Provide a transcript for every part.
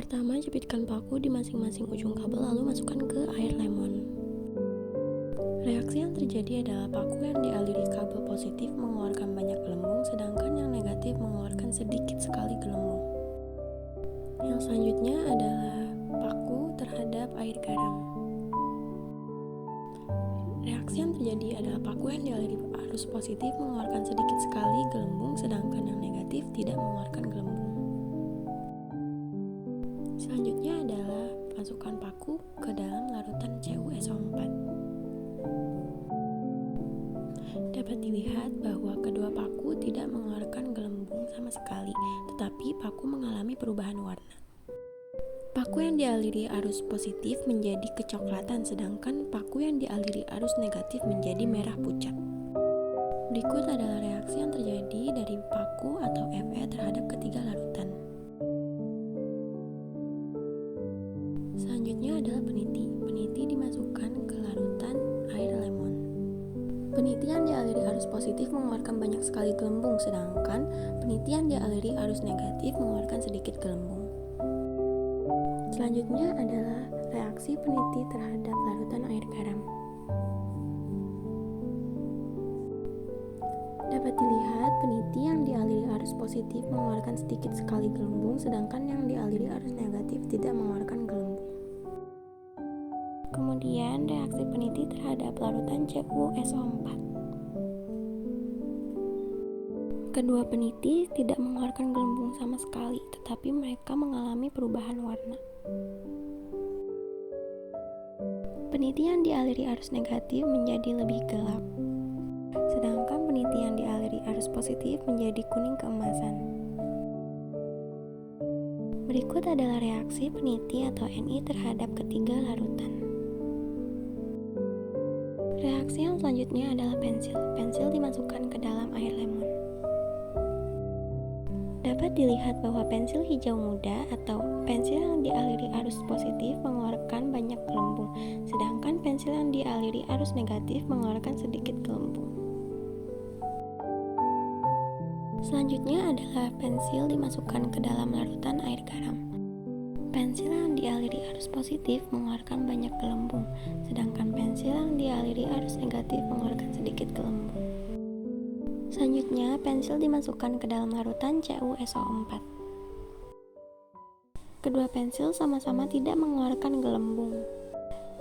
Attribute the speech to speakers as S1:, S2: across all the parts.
S1: Pertama, jepitkan paku di masing-masing ujung kabel lalu masukkan ke air lemon. Reaksi yang terjadi adalah paku yang dialiri kabel positif mengeluarkan banyak gelembung, sedangkan yang negatif mengeluarkan sedikit sekali gelembung. Yang selanjutnya adalah paku terhadap air garam. Reaksi yang terjadi adalah paku yang dialiri arus positif mengeluarkan sedikit sekali gelembung, sedangkan yang negatif tidak mengeluarkan gelembung. Selanjutnya adalah masukkan paku ke dalam larutan CuSO4. Dapat dilihat bahwa kedua paku tidak mengeluarkan gelembung sama sekali, tetapi paku mengalami perubahan warna. Paku yang dialiri arus positif menjadi kecoklatan, sedangkan paku yang dialiri arus negatif menjadi merah pucat. Berikut adalah reaksi yang terjadi dari paku atau Fe terhadap ketiga larutan. Selanjutnya adalah peniti. Peniti dimasukkan ke larutan air lemon. Peniti yang dialiri arus positif mengeluarkan banyak sekali gelembung, sedangkan peniti yang dialiri arus negatif mengeluarkan sedikit gelembung. Selanjutnya adalah reaksi peniti terhadap larutan air garam. Dapat dilihat peniti yang dialiri arus positif mengeluarkan sedikit sekali gelembung, sedangkan yang dialiri arus negatif tidak mengeluarkan gelembung. Kemudian reaksi peniti terhadap larutan CuSO4. Kedua peniti tidak mengeluarkan gelembung sama sekali, tetapi mereka mengalami perubahan warna. Peniti yang dialiri arus negatif menjadi lebih gelap, sedangkan peniti yang dialiri arus positif menjadi kuning keemasan. Berikut adalah reaksi peniti atau Ni terhadap ketiga larutan. Reaksi yang selanjutnya adalah pensil. Pensil dimasukkan ke dalam air lemon. Dapat dilihat bahwa pensil hijau muda atau pensil yang dialiri arus positif mengeluarkan banyak gelembung, sedangkan pensil yang dialiri arus negatif mengeluarkan sedikit gelembung. Selanjutnya adalah pensil dimasukkan ke dalam larutan air garam. Pensil yang dialiri arus positif mengeluarkan banyak gelembung, sedangkan pensil yang dialiri arus negatif mengeluarkan sedikit gelembung. Selanjutnya, pensil dimasukkan ke dalam larutan CuSO4. Kedua pensil sama-sama tidak mengeluarkan gelembung,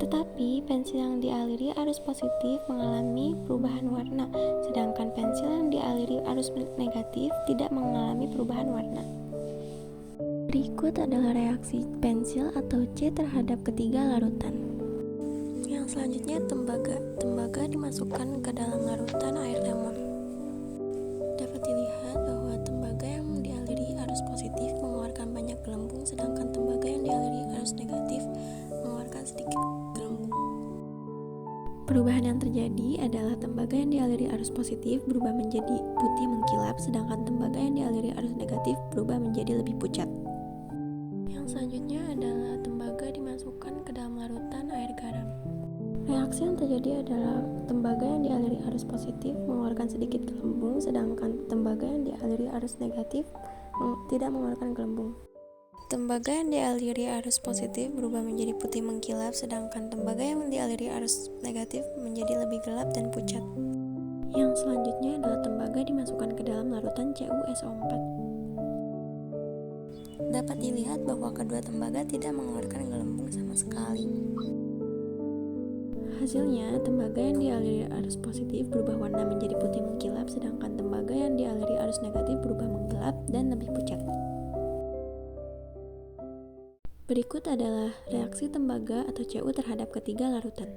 S1: tetapi pensil yang dialiri arus positif mengalami perubahan warna, sedangkan pensil yang dialiri arus negatif tidak mengalami perubahan warna. Berikut adalah reaksi pensil atau C terhadap ketiga larutan. Yang selanjutnya tembaga. Tembaga dimasukkan ke dalam larutan air lemon. Dapat dilihat bahwa tembaga yang dialiri arus positif mengeluarkan banyak gelembung, sedangkan tembaga yang dialiri arus negatif mengeluarkan sedikit gelembung. Perubahan yang terjadi adalah tembaga yang dialiri arus positif berubah menjadi putih mengkilap, sedangkan tembaga yang dialiri arus negatif berubah menjadi lebih pucat. Yang selanjutnya adalah tembaga dimasukkan ke dalam larutan air garam. Reaksi yang terjadi adalah tembaga yang dialiri arus positif mengeluarkan sedikit gelembung, sedangkan tembaga yang dialiri arus negatif tidak mengeluarkan gelembung. Tembaga yang dialiri arus positif berubah menjadi putih mengkilap, sedangkan tembaga yang dialiri arus negatif menjadi lebih gelap dan pucat. Yang selanjutnya adalah tembaga dimasukkan ke dalam larutan CuSO4. Dapat dilihat bahwa kedua tembaga tidak mengeluarkan gelembung sama sekali. Hasilnya, tembaga yang dialiri arus positif berubah warna menjadi putih mengkilap, sedangkan tembaga yang dialiri arus negatif berubah menggelap dan lebih pucat. Berikut adalah reaksi tembaga atau Cu terhadap ketiga larutan.